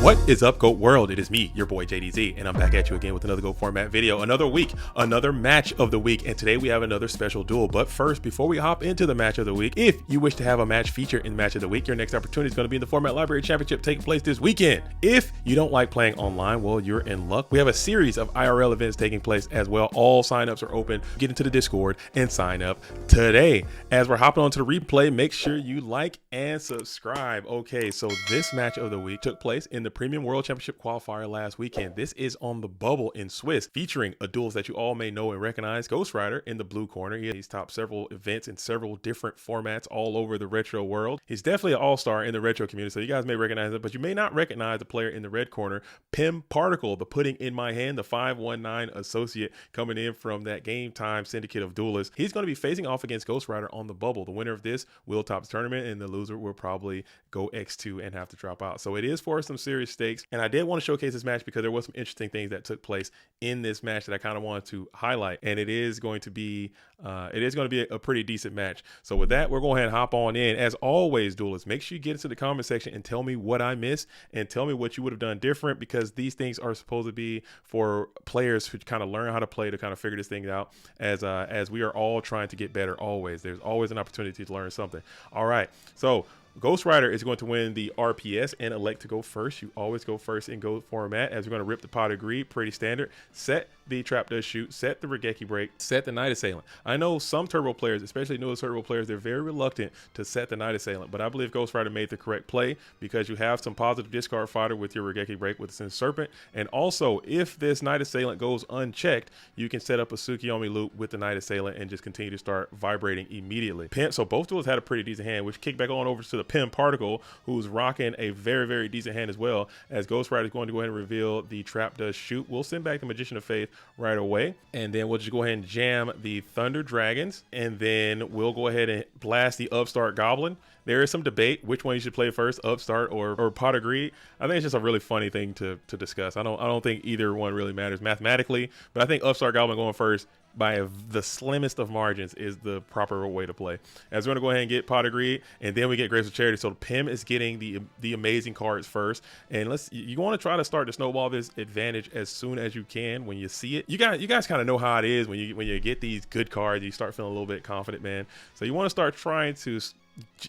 What is up, GOAT World? It is me, your boy JDZ, and I'm back at you again with another GOAT format video. Another week, another match of the week, and today we have another special duel. But first, before we hop into the match of the week, if you wish to have a match feature in match of the week, your next opportunity is going to be in the Format Library Championship taking place this weekend. If you don't like playing online, well, you're in luck. We have a series of IRL events taking place as well. All signups are open. Get into the Discord and sign up today. As we're hopping on to the replay, make sure you like and subscribe. Okay, so this match of the week took place in the Premium World Championship qualifier last weekend. This is on the bubble in Swiss, featuring a duels that you all may know and recognize. Ghostrider in the blue corner. He's topped several events in several different formats all over the retro world. He's definitely an all-star in the retro community, so you guys may recognize him, but you may not recognize the player in the red corner, PIMH Particle, the putting in my hand, the 519 associate coming in from that Game Time syndicate of duelists. He's going to be facing off against Ghostrider on the bubble. The winner of this will top the tournament, and the loser will probably go X2 and have to drop out. So it is for some serious stakes, and I did want to showcase this match because there was some interesting things that took place in this match that I kind of wanted to highlight, and it is going to be a pretty decent match. So with that, we're going to go ahead and hop on in. As always, duelists, make sure you get into the comment section and tell me what I missed and tell me what you would have done different, because these things are supposed to be for players who kind of learn how to play, to kind of figure this thing out, as we are all trying to get better. Always, there's always an opportunity to learn something. All right, so Ghostrider is going to win the RPS and elect to go first. You always go first in GOAT format, as we're going to rip the pot of greed, pretty standard. Set the trap does shoot, set the Regeki break, set the Night Assailant. I know some turbo players, especially newest turbo players, they're very reluctant to set the Night Assailant, but I believe Ghostrider made the correct play because you have some positive discard fodder with your Regeki break with the Sin Serpent, and also if this Night Assailant goes unchecked, you can set up a Tsukiyomi loop with the Night Assailant and just continue to start vibrating immediately. So both duels had a pretty decent hand, which kick back on over to the PIMH Particle, who's rocking a very, very decent hand as well, as Ghostrider is going to go ahead and reveal the trap does shoot. We'll send back the Magician of Faith right away, and then we'll just go ahead and jam the Thunder Dragons, and then we'll go ahead and blast the Upstart Goblin. There is some debate which one you should play first, Upstart or Pot of Greed. I think it's just a really funny thing to discuss. I don't think either one really matters mathematically, but I think Upstart Goblin going first by the slimmest of margins is the proper way to play. As we're going to go ahead and get Pot of Greed, and then we get Grapes of Charity. So PIMH is getting the amazing cards first, and you want to try to start to snowball this advantage as soon as you can when you see it. You guys kind of know how it is when you get these good cards, you start feeling a little bit confident, man. So you want to start trying to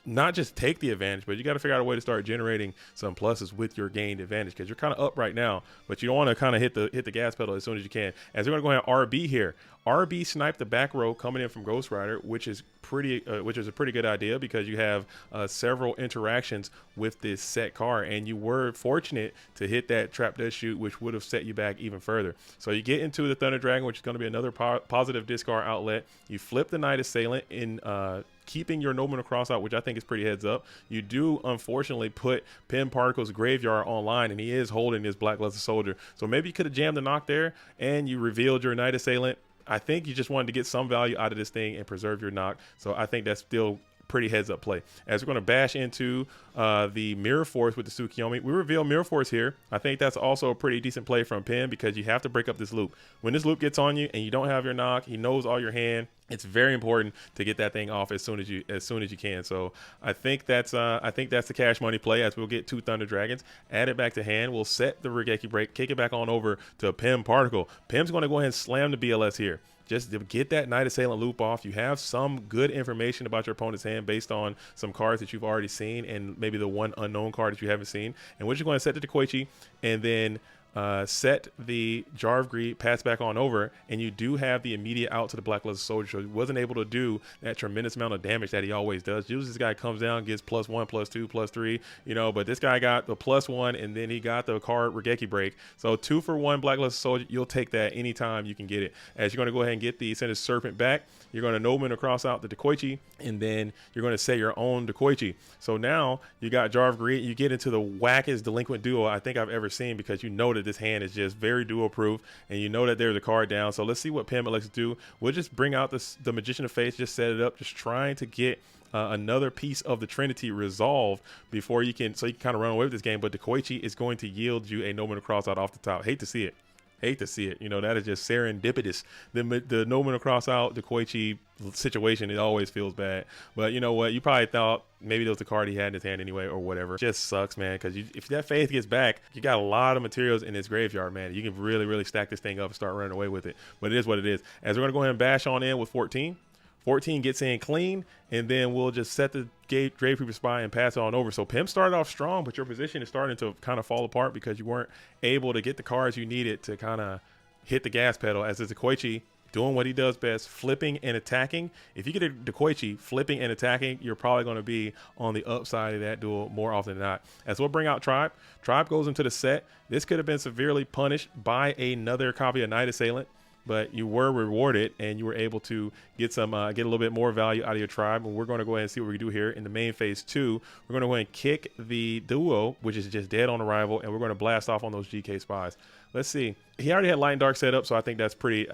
not just take the advantage, but you got to figure out a way to start generating some pluses with your gained advantage, because you're kind of up right now, but you don't want to kind of hit the gas pedal as soon as you can. As we're going to go ahead and RB here. RB sniped the back row coming in from Ghostrider, which is a pretty good idea because you have several interactions with this set card, and you were fortunate to hit that trap does shoot, which would have set you back even further. So you get into the Thunder Dragon, which is going to be another positive discard outlet. You flip the Night Assailant in keeping your Nobleman Cross out, which I think is pretty heads up. You do unfortunately put PIMH Particle's Graveyard online, and he is holding his Blackluster Soldier. So maybe you could have jammed the knock there and you revealed your Night Assailant. I think you just wanted to get some value out of this thing and preserve your knock. So I think that's still pretty heads up play. As we're going to bash into the Mirror Force with the Tsukiyomi, we reveal Mirror Force here. I think that's also a pretty decent play from PIMH because you have to break up this loop. When this loop gets on you and you don't have your knock, he knows all your hand. It's very important to get that thing off as soon as you can. So I think that's the cash money play, as we'll get two Thunder Dragons, add it back to hand. We'll set the Regeki break, kick it back on over to PIMH Particle. PIMH's going to go ahead and slam the BLS here, just to get that Night Assailant loop off. You have some good information about your opponent's hand based on some cards that you've already seen and maybe the one unknown card that you haven't seen. And we're just going to set the Dekoichi and then set the Jar of Greed, pass back on over, and you do have the immediate out to the Blackluster Soldier. So he wasn't able to do that tremendous amount of damage that he always does. Usually this guy comes down, gets +1, +2, +3, but this guy got the +1, and then he got the card Regeki break. So 2 for 1 Blackluster Soldier, you'll take that anytime you can get it. As you're going to go ahead and get the Sinister Serpent back, you're going to Nobleman across out the Dekoichi, and then you're going to set your own Dekoichi. So now you got Jar of Greed. You get into the wackest delinquent duo I think I've ever seen, because you know that this hand is just very duo proof, and you know that there's a card down. So let's see what PIMH elects to do. We'll just bring out the Magician of Faith, just set it up, just trying to get another piece of the Trinity resolved before you can kind of run away with this game. But Dekoichi is going to yield you a Nobleman Cross out off the top. Hate to see it. Hate to see it. You know, that is just serendipitous. The Nomen cross out, the Koichi situation, it always feels bad. But you know what? You probably thought maybe that was the card he had in his hand anyway or whatever. Just sucks, man, because if that Faith gets back, you got a lot of materials in this graveyard, man. You can really, really stack this thing up and start running away with it. But it is what it is. As we're going to go ahead and bash on in with 14. 14 gets in clean, and then we'll just set the Gravekeeper Spy and pass it on over. So PIMH started off strong, but your position is starting to kind of fall apart because you weren't able to get the cards you needed to kind of hit the gas pedal, as is the Koichi doing what he does best, flipping and attacking. If you get a Koichi flipping and attacking, you're probably going to be on the upside of that duel more often than not. As we'll bring out Tribe. Tribe goes into the set. This could have been severely punished by another copy of Night Assailant, but you were rewarded and you were able to get some get a little bit more value out of your Tribe. And we're going to go ahead and see what we can do here in the main phase 2. We're going to go ahead and kick the Duel, which is just dead on arrival, and we're going to blast off on those GK Spies. Let's see. He already had Light and Dark set up, so I think that's pretty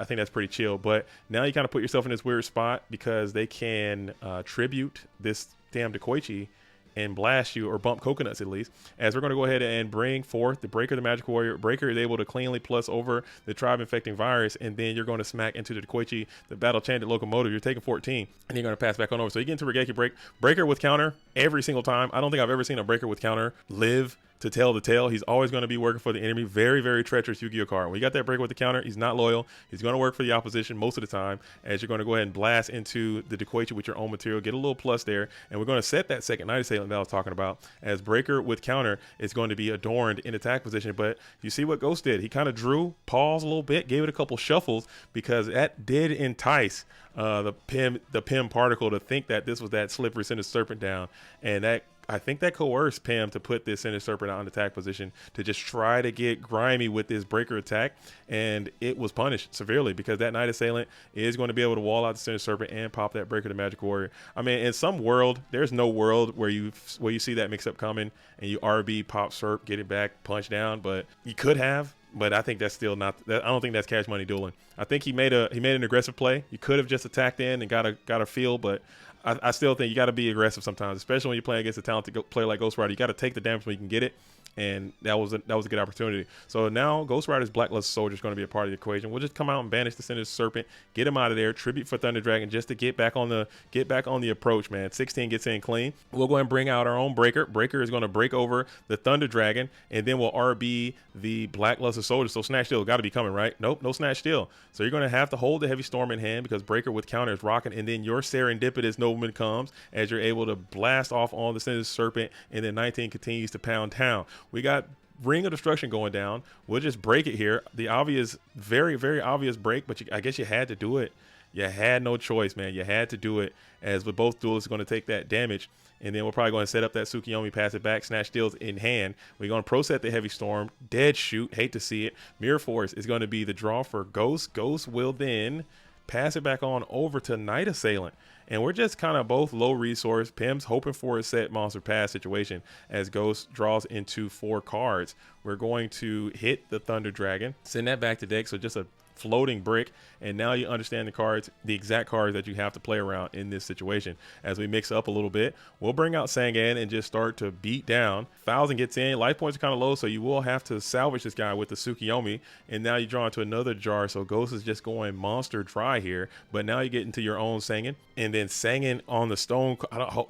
chill. But now you kind of put yourself in this weird spot because they can tribute this damn Koichi and blast you, or bump coconuts at least. As we're going to go ahead and bring forth the Breaker, the Magic Warrior. Breaker is able to cleanly plus over the Tribe Infecting Virus, and then you're going to smack into the Koichi, the Battle Chanted Locomotive. You're taking 14, and you're going to pass back on over. So you get into Regeki Break. Breaker with counter every single time. I don't think I've ever seen a Breaker with counter live to tell the tale. He's always going to be working for the enemy. Very, very treacherous Yu-Gi-Oh card. When you got that Breaker with the counter, he's not loyal. He's going to work for the opposition most of the time, as you're going to go ahead and blast into the Koichi with your own material, get a little plus there, and we're going to set that second Night Assailant that I was talking about, as Breaker with counter is going to be adorned in attack position. But you see what Ghost did. He kind of drew, paused a little bit, gave it a couple shuffles, because that did entice the PIM particle to think that this was that slippery Sinister Serpent down, and that I think that coerced PIM to put this Sinister Serpent out in attack position to just try to get grimy with this Breaker attack, and it was punished severely because that Night Assailant is going to be able to wall out the Sinister Serpent and pop that Breaker, the Magic Warrior. I mean, in some world, there's no world where you see that mix-up coming and you RB, pop, Serp, get it back, punch down, but you could have. But I think that's still not. I don't think that's cash money dueling. I think he made an aggressive play. You could have just attacked in and got a feel, but I still think you got to be aggressive sometimes, especially when you're playing against a talented player like Ghostrider. You got to take the damage when you can get it, and that was a good opportunity. So now Ghostrider's Blackluster Soldier is going to be a part of the equation. We'll just come out and banish the Sinister Serpent, get him out of there, tribute for Thunder Dragon just to get back on the approach, man. 16 gets in clean. We'll go ahead and bring out our own Breaker. Breaker is going to break over the Thunder Dragon, and then we'll RB the Blackluster Soldier. So Snatch Steal got to be coming, right? Nope, no Snatch Steal. So you're going to have to hold the Heavy Storm in hand because Breaker with counter is rocking, and then your Serendipitous Nobleman comes as you're able to blast off on the Sinister Serpent, and then 19 continues to pound town. We got Ring of Destruction going down. We'll just break it here. The obvious, very, very obvious break, but I guess you had to do it. You had no choice, man. You had to do it, as with both duelists going to take that damage. And then we're probably going to set up that Tsukiyomi, pass it back, Snatch Steals in hand. We're going to pro set the Heavy Storm, Dead Shoot, hate to see it. Mirror Force is going to be the draw for Ghost. Ghost will then pass it back on over to Night Assailant. And we're just kind of both low resource. PIM's hoping for a set monster pass situation as Ghost draws into 4 cards. We're going to hit the Thunder Dragon, send that back to deck. So just a floating brick, and now you understand the cards, the exact cards that you have to play around in this situation. As we mix up a little bit, we'll bring out Sangan and just start to beat down. 1,000 gets in, life points are kind of low, so you will have to salvage this guy with the Tsukiyomi, and now you draw into another jar. So Ghost is just going monster dry here, but now you get into your own Sangan, and then Sangan on the Stone.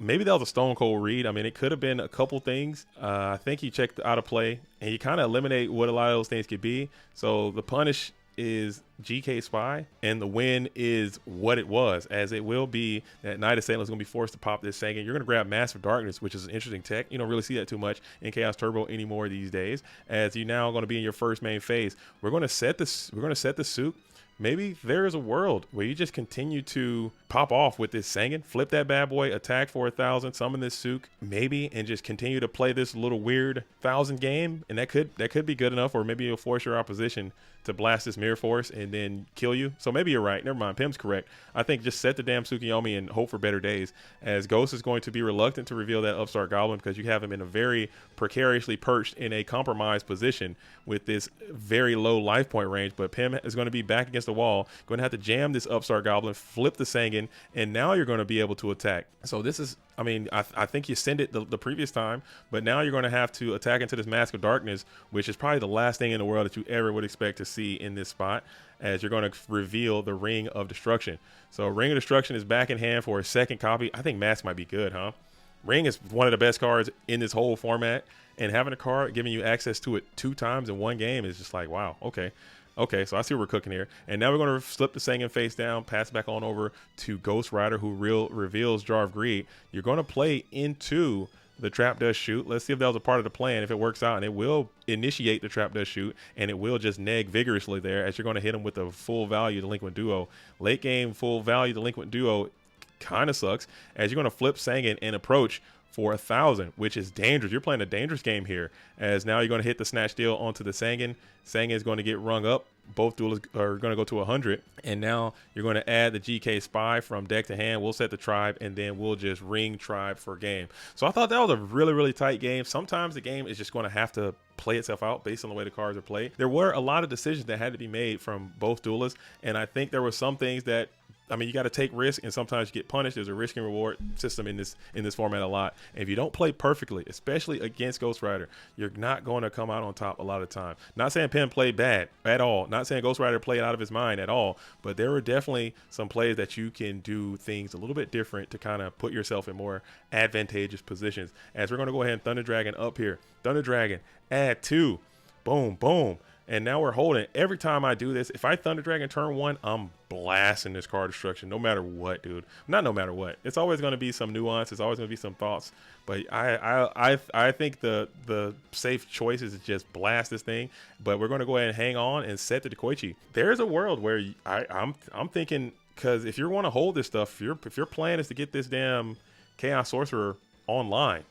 Maybe that was a Stone Cold read. I mean, it could have been a couple things. I think he checked out of play, and you kind of eliminate what a lot of those things could be. So the punish is GK Spy, and the win is what it was, as it will be that Night Assailant is going to be forced to pop this Sangan. You're going to grab Massive Darkness, which is an interesting tech. You don't really see that too much in Chaos Turbo anymore these days, as you're now going to be in your first main phase. We're going to set this. We're going to set the suit. Maybe there is a world where you just continue to pop off with this Sangan, flip that bad boy, attack for 1,000, summon this Sook, maybe, and just continue to play this little weird 1,000 game, and that could be good enough, or maybe you'll force your opposition to blast this Mirror Force and then kill you. So maybe you're right. Never mind. PIM's correct. I think just set the damn Tsukiyomi and hope for better days, as Ghost is going to be reluctant to reveal that Upstart Goblin because you have him in a very precariously perched in a compromised position with this very low life point range. But PIM is going to be back against the wall. Going to have to jam this Upstart Goblin, flip the Sangan, and now you're going to be able to attack. So this is, I mean, I think you send it the previous time, but now you're going to have to attack into this Mask of Darkness, which is probably the last thing in the world that you ever would expect to see in this spot, as you're going to reveal the Ring of Destruction. So Ring of Destruction is back in hand for a second copy. I think Mask might be good, huh? Ring is one of the best cards in this whole format, and having a card giving you access to it 2 times in one game is just like, wow, okay. Okay, so I see what we're cooking here. And now we're going to flip the Sangan face down, pass back on over to Ghostrider, who reveals Jar of Greed. You're going to play into the Trap Dust Shoot. Let's see if that was a part of the plan, if it works out. And it will initiate the Trap Dust Shoot, and it will just neg vigorously there as you're going to hit him with a full value Delinquent Duo. Late game full value Delinquent Duo kind of sucks, as you're going to flip Sangan and approach for 1,000, which is dangerous. You're playing a dangerous game here, as now you're going to hit the Snatch Deal onto the Sangan. Sangan is going to get rung up. Both duelists are going to go to 100, and now you're going to add the GK Spy from deck to hand. We'll set the Tribe, and then we'll just ring Tribe for game. So I thought that was a really, really tight game. Sometimes the game is just going to have to play itself out based on the way the cards are played. There were a lot of decisions that had to be made from both duelists, and I think there were some things that, I mean, you got to take risk, and sometimes you get punished. There's a risk and reward system in this format a lot. And if you don't play perfectly, especially against Ghostrider, you're not going to come out on top a lot of the time. Not saying PIMH played bad at all. Not saying Ghostrider played out of his mind at all. But there were definitely some plays that you can do things a little bit different to kind of put yourself in more advantageous positions. As we're going to go ahead and Thunder Dragon up here. Thunder Dragon, add 2. Boom, boom. And now we're holding. Every time I do this, if I Thunder Dragon turn 1, I'm blasting this card destruction, no matter what, dude. Not no matter what. It's always going to be some nuance. It's always going to be some thoughts. But I think the safe choice is to just blast this thing. But we're going to go ahead and hang on and set the Dekoichi. There's a world where I'm thinking, because if you want to hold this stuff, if your plan is to get this damn Chaos Sorcerer online,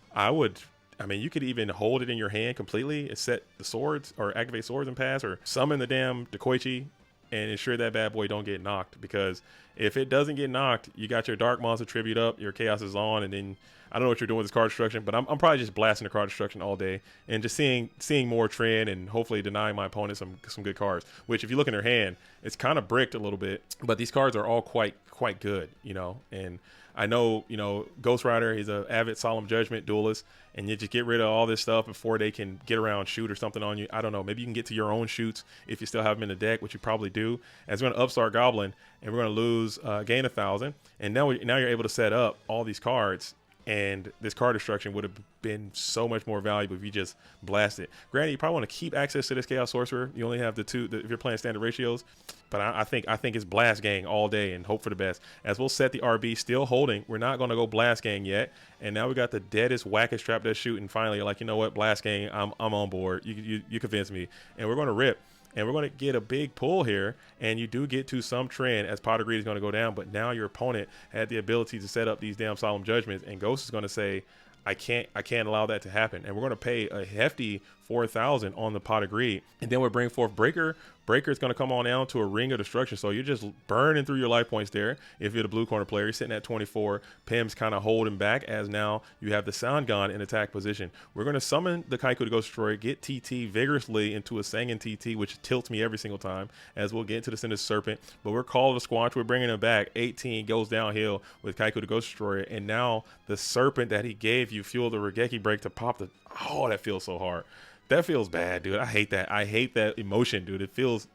I mean, you could even hold it in your hand completely and set the swords, or activate swords and pass, or summon the damn Dekoichi and ensure that bad boy don't get knocked. Because if it doesn't get knocked, you got your Dark Monster tribute up, your Chaos is on, and then I don't know what you're doing with this card destruction, but I'm probably just blasting the card destruction all day and just seeing more trend, and hopefully denying my opponent some good cards. Which, if you look in their hand, it's kind of bricked a little bit, but these cards are all quite good, you know. And I know, you know, Ghostrider, he's an avid Solemn Judgment duelist, and you just get rid of all this stuff before they can get around shoot or something on you. I don't know. Maybe you can get to your own shoots if you still have them in the deck, which you probably do. As we're going to Upstart Goblin, and we're going to lose, gain 1,000, and now you're able to set up all these cards. And this card destruction would have been so much more valuable if you just blast it. Granted, you probably want to keep access to this Chaos Sorcerer. You only have the 2 if you're playing standard ratios. But I think it's blast gang all day and hope for the best. As we'll set the RB, still holding. We're not going to go blast gang yet. And now we got the deadest, wackest Trap Dust Shoot. And finally, you're like, you know what, blast gang, I'm on board. You convinced me. And we're going to rip. And we're going to get a big pull here, and you do get to some trend as Pot of Greed is going to go down, but now your opponent had the ability to set up these damn Solemn Judgments, and Ghost is going to say, I can't allow that to happen. And we're going to pay a hefty 4,000 on the Pot of Greed. And then we'll bring forth Breaker. Breaker is going to come on down to a Ring of Destruction. So you're just burning through your life points there. If you're the blue corner player, you're sitting at 24. PIMH's kind of holding back, as now you have the Soundgon in attack position. We're going to summon the Kaiku to Ghost Destroyer, get TT vigorously into a Sangan TT, which tilts me every single time, as we'll get into the Cinder Serpent. But we're called a Squanch. We're bringing him back. 18 goes downhill with Kaiku to Ghost Destroyer. And now the Serpent that he gave you fueled the Regeki break to pop the... Oh, that feels so hard. That feels bad, dude. I hate that. I hate that emotion, dude. It feels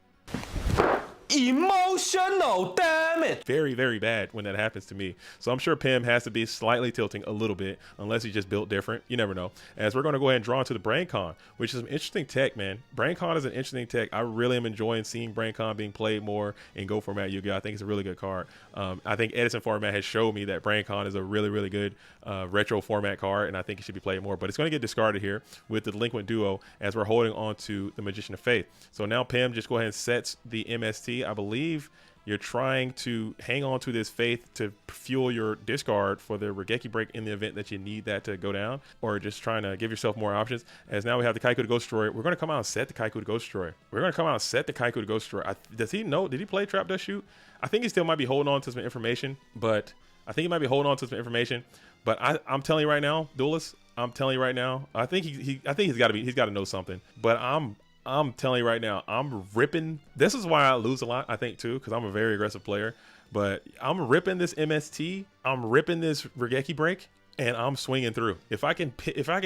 emotional, damn it. Very, very bad when that happens to me. So I'm sure PIMH has to be slightly tilting a little bit, unless he just built different. You never know. As we're going to go ahead and draw into the BrainCon, which is some interesting tech, man. BrainCon is an interesting tech. I really am enjoying seeing BrainCon being played more in Go format Yu-Gi-Oh! I think it's a really good card. I think Edison format has showed me that BrainCon is a really, really good retro format card, and I think it should be played more. But it's going to get discarded here with the Delinquent Duo, as we're holding on to the Magician of Faith. So now PIMH just go ahead and sets the MST. I believe you're trying to hang on to this Faith to fuel your discard for the Regeki break in the event that you need that to go down, or just trying to give yourself more options. As now we have the Kaiku to Ghost Destroyer. We're going to come out and set the Kaiku to Ghost Destroyer. We're going to come out and set the Kaiku to Ghost Destroyer. Does he know? Did he play Trap Dust Shoot? I think he still might be holding on to some information, but I'm telling you right now, duelists, I'm telling you right now, I think he's got to know something. But I'm I'm telling you right now, I'm ripping. This is why I lose a lot, I think, too, because I'm a very aggressive player. But I'm ripping this MST. I'm ripping this Regeki break, and I'm swinging through. If I can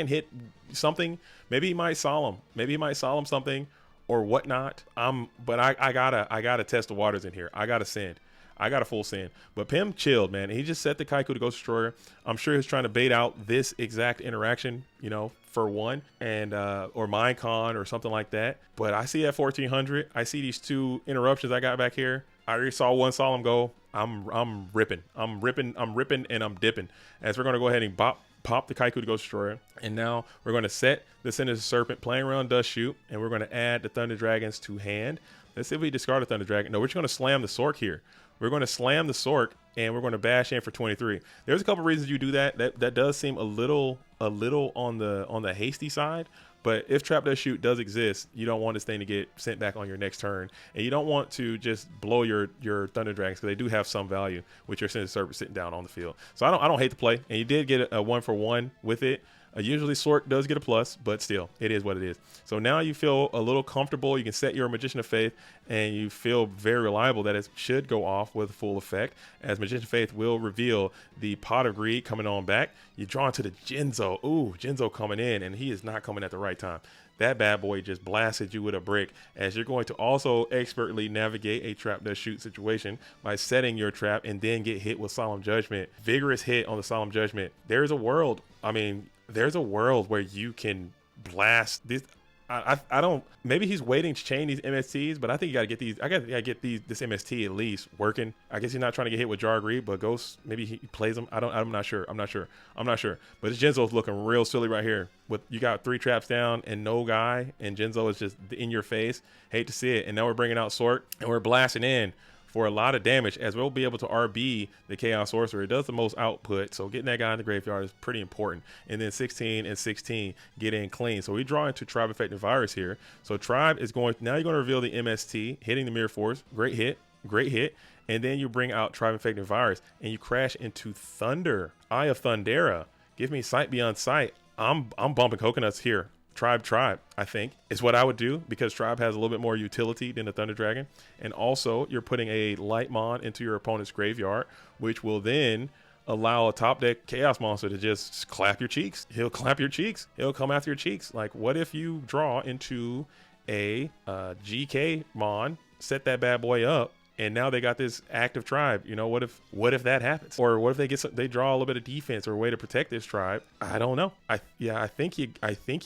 hit something, maybe he might solemn. Maybe he might solemn something or whatnot. But I gotta test the waters in here. I gotta send. I got a full send. But Pim chilled, man. He just set the Kaiku to Ghost Destroyer. I'm sure he's trying to bait out this exact interaction, you know, for one, and or Minecon or something like that. But I see at 1400, I see these two interruptions I got back here. I already saw one solemn go. I'm ripping, and I'm dipping. As we're gonna go ahead and pop the Kaiku to Ghost Destroyer, and now we're going to set the Sinister Serpent playing around Dust Shoot, and we're going to add the Thunder Dragons to hand. Let's see if we discard a Thunder Dragon. No, we're just going to slam the Sork here. We're going to slam the Sork, and we're going to bash in for 23. There's a couple reasons you do that. That does seem a little on the hasty side. But if Trap Dust Shoot does exist, you don't want this thing to get sent back on your next turn, and you don't want to just blow your Thunder Dragons, because they do have some value with your Sinister Serpent sitting down on the field. So I don't hate the play, and you did get a 1-for-1 with it. Usually Sork does get a plus, but still, it is what it is. So now you feel a little comfortable. You can set your Magician of Faith, and you feel very reliable that it should go off with full effect, as Magician of Faith will reveal the Pot of Greed coming on back. You draw into the Jinzo. Ooh, Jinzo coming in, and he is not coming at the right time. That bad boy just blasted you with a brick, as you're going to also expertly navigate a Trap Dust Shoot situation by setting your trap and then get hit with Solemn Judgment. Vigorous hit on the Solemn Judgment. There's a world, there's a world where you can blast this. I don't. Maybe he's waiting to chain these MSTs, but I think you gotta get these. I gotta get this MST at least working. I guess he's not trying to get hit with Jar Greed, but Ghost, maybe he plays them. I'm not sure. But this Jinzo's looking real silly right here. With you got 3 traps down and no guy, and Jinzo is just in your face. Hate to see it. And now we're bringing out Sork, and we're blasting in for a lot of damage, as we'll be able to RB the Chaos Sorcerer. It does the most output, so getting that guy in the graveyard is pretty important. And then 16 and 16 get in clean. So we draw into Tribe Infected Virus here. So Tribe is going, now you're going to reveal the MST, hitting the Mirror Force. Great hit. And then you bring out Tribe Infected Virus, and you crash into Thunder. Eye of Thundera. Give me Sight Beyond Sight. I'm bumping coconuts here. Tribe, I think, is what I would do, because Tribe has a little bit more utility than the Thunder Dragon. And also, you're putting a Lightmon into your opponent's graveyard, which will then allow a top deck Chaos Monster to just clap your cheeks. He'll clap your cheeks. He'll come after your cheeks. Like, what if you draw into a GK Mon, set that bad boy up, and now they got this active Tribe? You know, what if that happens? Or what if they draw a little bit of defense or a way to protect this Tribe? I don't know. I think you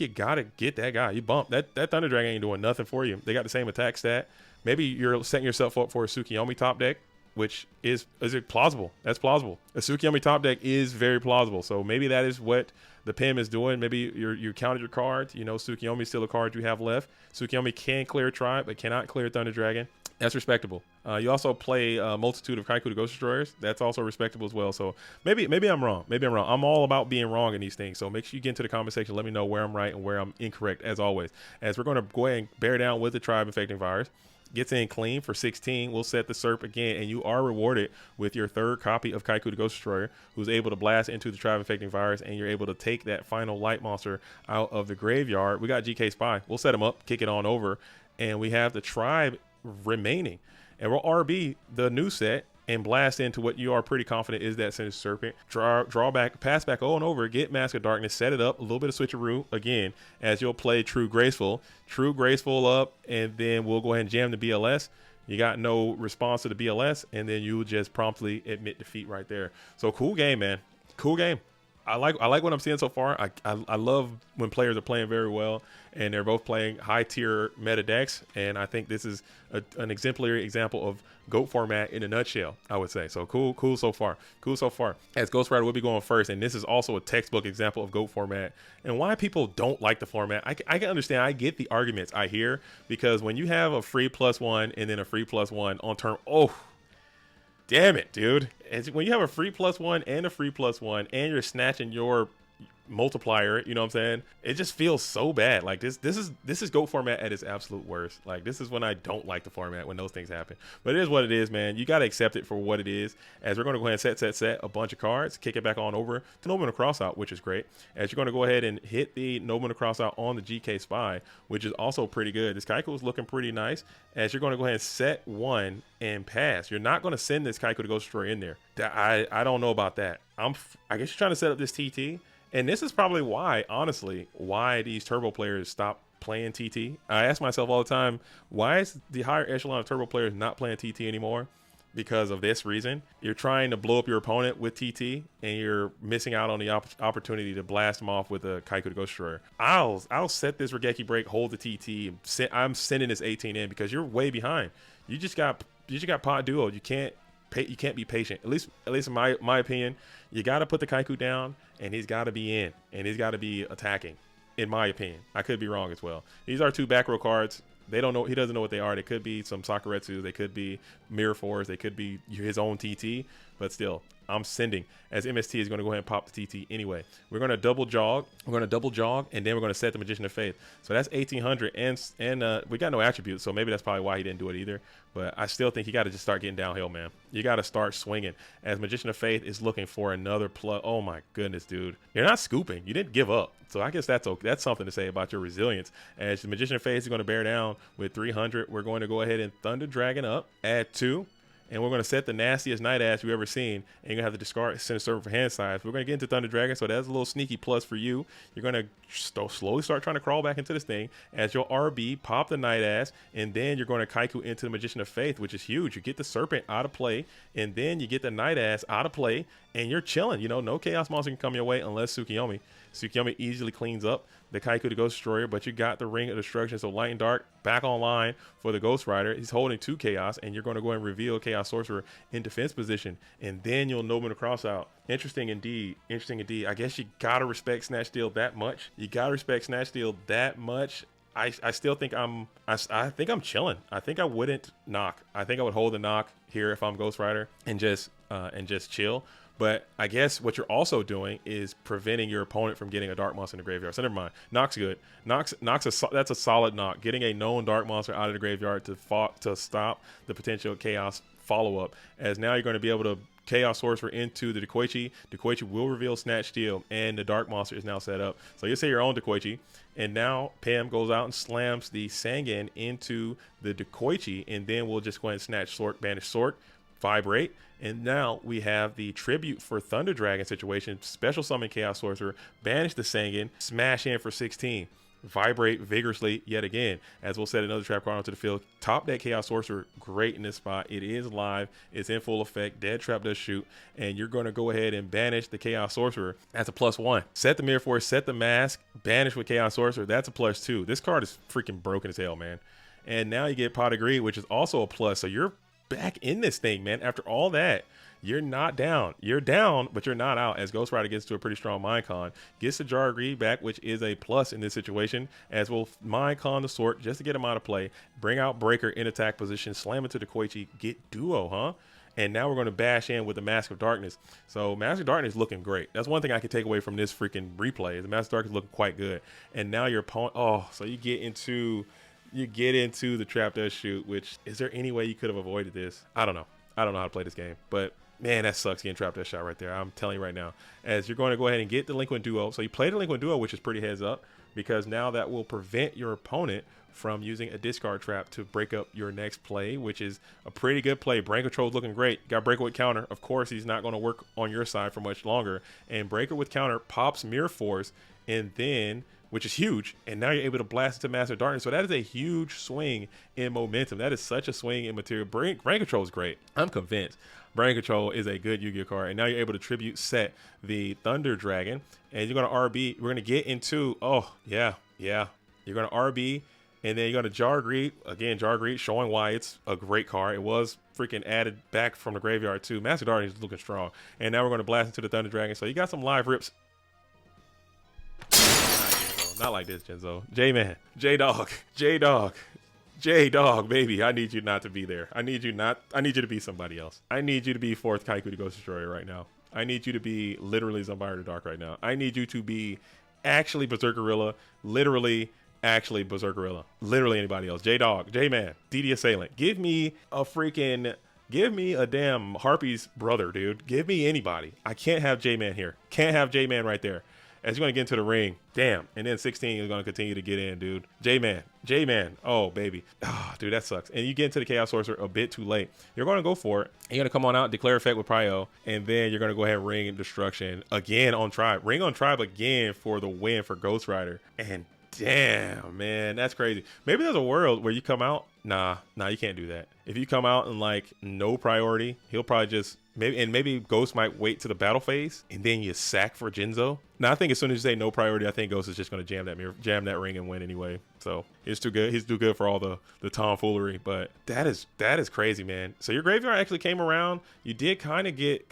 gotta get that guy. You bump that Thunder Dragon ain't doing nothing for you. They got the same attack stat. Maybe you're setting yourself up for a Tsukiyomi top deck, which is it plausible? That's plausible. A Tsukiyomi top deck is very plausible. So maybe that is what the PIM is doing. Maybe you counted your cards. You know, Tsukiyomi is still a card you have left. Tsukiyomi can clear Tribe, but cannot clear Thunder Dragon. That's respectable. You also play a multitude of Kaiku to Ghost Destroyers. That's also respectable as well. So maybe I'm wrong. I'm all about being wrong in these things. So make sure you get into the comment section. Let me know where I'm right and where I'm incorrect, as always. As we're going to go ahead and bear down with the Tribe Infecting Virus. Gets in clean for 16. We'll set the Serp again, and you are rewarded with your 3rd copy of Kaiku the Ghost Destroyer, who's able to blast into the Tribe Infecting Virus, and you're able to take that final Light Monster out of the graveyard. We got GK Spy. We'll set him up, kick it on over, and we have the Tribe remaining. And we'll RB the new set and blast into what you are pretty confident is that Sinister Serpent. Draw back, pass back on over, get Mask of Darkness, set it up, a little bit of switcheroo again, as you'll play True Graceful up, and then we'll go ahead and jam the BLS. You got no response to the BLS, and then you just promptly admit defeat right there. So cool game, man. Cool game. I like what I'm seeing so far. I love when players are playing very well, and they're both playing high tier meta decks, and I think this is an exemplary example of GOAT format in a nutshell, I would say. So cool so far. As Ghostrider will be going first, and this is also a textbook example of GOAT format and why people don't like the format. I can understand. I get the arguments I hear, because when you have a free +1 and then a free +1 on turn, damn it, dude. When you have a free +1 and a free +1, and you're snatching your multiplier it, you know what I'm saying? It just feels so bad. Like this is GOAT format at its absolute worst. Like this is when I don't like the format, when those things happen. But it is what it is, man. You got to accept it for what it is. As we're going to go ahead and set a bunch of cards, kick it back on over to Nobleman Crossout, which is great. As you're going to go ahead and hit the Nobleman Crossout on the GK Spy, which is also pretty good. This Kaiko is looking pretty nice. As you're going to go ahead and set one and pass, you're not going to send this Kaiko to Ghost Destroyer in there. I don't know about that. I guess you're trying to set up this TT. And this is probably why, honestly, why these turbo players stop playing TT. I ask myself all the time, why is the higher echelon of turbo players not playing TT anymore? Because of this reason. You're trying to blow up your opponent with TT, and you're missing out on the opportunity to blast them off with a Kaiko to Ghost Destroyer. I'll set this Regeki break, hold the TT. I'm sending this 18 in because you're way behind. You just got pod duo. You can't be patient. At least in my opinion, you got to put the Kaiko down, and he's got to be in, and he's got to be attacking. In my opinion, I could be wrong as well. These are two back row cards. They don't know. He doesn't know what they are. They could be some Sakuretsu. They could be Mirror Force. They could be his own TT. But still, I'm sending. As MST is going to go ahead and pop the TT anyway. We're going to double jog. And then we're going to set the Magician of Faith. So that's 1800, and we got no attributes. So maybe that's probably why he didn't do it either. But I still think you got to just start getting downhill, man. You got to start swinging. As Magician of Faith is looking for another plus. Oh my goodness, dude! You're not scooping. You didn't give up. So I guess that's okay. That's something to say about your resilience. As the Magician of Faith is going to bear down with 300, we're going to go ahead and Thunder Dragon up, add 2. And we're going to set the nastiest Night Ass you've ever seen. And you're going to have to discard Sinister Servant for hand size. We're going to get into Thunder Dragon, so that's a little sneaky plus for you. You're going to slowly start trying to crawl back into this thing. As your RB, pop the Night Ass, and then you're going to Kaiku into the Magician of Faith, which is huge. You get the Serpent out of play, and then you get the Night Ass out of play, and you're chilling. You know, no Chaos Monster can come your way unless Tsukiyomi. Tsukiyomi easily cleans up the Kaiko to Ghost Destroyer, but you got the Ring of Destruction, so Light and Dark back online for the Ghost Rider. He's holding 2 Chaos, and you're going to go and reveal Chaos Sorcerer in defense position, and then you'll Nobleman the Crossout. Interesting indeed. I guess you gotta respect Snatch Steal that much. I still think I think I'm chilling. I think I wouldn't knock. I think I would hold the knock here if I'm Ghost Rider and just chill. But I guess what you're also doing is preventing your opponent from getting a Dark Monster in the graveyard. So never mind. Knock's good. Knock's that's a solid knock. Getting a known Dark Monster out of the graveyard to stop the potential Chaos follow-up. As now you're going to be able to Chaos Sorcerer into the Dekoichi. Dekoichi will reveal Snatch Steal, and the Dark Monster is now set up. So you say your own Dekoichi, and now Pam goes out and slams the Sangan into the Dekoichi, and then we'll just go ahead and Snatch Sork, banish Sork, vibrate, and now we have the tribute for Thunder Dragon situation. Special summon Chaos Sorcerer, banish the Sangan, smash in for 16. Vibrate vigorously yet again, as we'll set another trap card onto the field. Top deck Chaos Sorcerer, great in this spot. It is live, it's in full effect. Dead Trap does shoot, and you're going to go ahead and banish the Chaos Sorcerer. That's a +1. Set the Mirror Force, set the Mask, banish with Chaos Sorcerer. That's a +2. This card is freaking broken as hell, man. And now you get Pot of Greed, which is also a plus. So you're back in this thing, man. After all that, you're not down. You're down, but you're not out, as Ghost Rider gets to a pretty strong Mind Con. Gets the Jar of Greed back, which is a plus in this situation, as we'll Mind Con the Sort just to get him out of play. Bring out Breaker in attack position, slam it to the Koichi, get Duo, huh? And now we're going to bash in with the Mask of Darkness. So Mask of Darkness is looking great. That's one thing I can take away from this freaking replay. The Mask of Darkness is looking quite good. And now your opponent, so you get into the Trap Does Shoot, which, is there any way you could have avoided this? I don't know how to play this game, but man, that sucks getting Trap Does Shot right there. I'm telling you right now. As you're going to go ahead and get Delinquent Duo. So you play Delinquent Duo, which is pretty heads up, because now that will prevent your opponent from using a discard trap to break up your next play, which is a pretty good play. Brain Control is looking great. Got Breaker with counter. Of course, he's not going to work on your side for much longer. And Breaker with counter pops Mirror Force, and then, which is huge, and now you're able to blast into Master Darkness. So that is a huge swing in momentum. That is such a swing in material. Brain Control is great. I'm convinced. Brain Control is a good Yu-Gi-Oh card, and now you're able to tribute set the Thunder Dragon, and you're going to RB. We're going to get into, you're going to RB, and then you're going to Jar Greed. Again, Jar Greed, showing why it's a great card. It was freaking added back from the graveyard too. Master Darkness is looking strong, and now we're going to blast into the Thunder Dragon. So you got some live rips. Not like this, Genzo. J-Man, J-Dog, J-Dog, J-Dog, baby. I need you not to be there. I need you to be somebody else. I need you to be 4th Kaiku to Ghost Destroyer right now. I need you to be literally Zumbire the Dark right now. I need you to be actually Berserkerilla, literally actually Berserkerilla, literally anybody else. J-Dog, J-Man, DD Assailant. Give me a damn Harpy's brother, dude. Give me anybody. I can't have J-Man here. Can't have J-Man right there. As you're going to get into the ring, damn. And then 16 is going to continue to get in, dude. J-Man. Oh, baby. Oh, dude, that sucks. And you get into the Chaos Sorcerer a bit too late. You're going to go for it. You're going to come on out, declare effect with Prio, and then you're going to go ahead and ring and Destruction again on Tribe. Ring on Tribe again for the win for Ghostrider. And damn, man, that's crazy. Maybe there's a world where you come out. Nah, you can't do that. If you come out and like no priority, he'll probably just maybe Ghost might wait to the battle phase and then you sack for Jinzo. Now I think as soon as you say no priority, I think Ghost is just going to jam that ring and win anyway. So he's too good. He's too good for all the tomfoolery. But that is crazy, man. So your graveyard actually came around. You did kind of get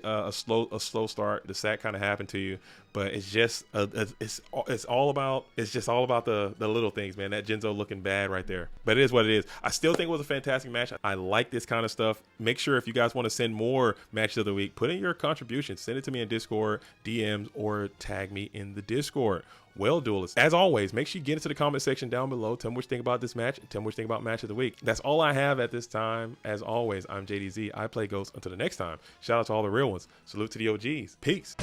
a slow start. The sack kind of happened to you, but it's just it's all about the little things, man. That Jinzo looking bad right there, but it is what it is. I still think it was a fantastic match. I like this kind of stuff. Make sure if you guys want to send more matches of the week, put in your contribution. Send it to me in Discord, DMs, or tag me in the Discord. Well, duelists, as always, make sure you get into the comment section down below. Tell me what you think about this match. And tell me what you think about match of the week. That's all I have at this time. As always, I'm JDZ. I play Ghost. Until the next time, shout out to all the real ones. Salute to the OGs. Peace.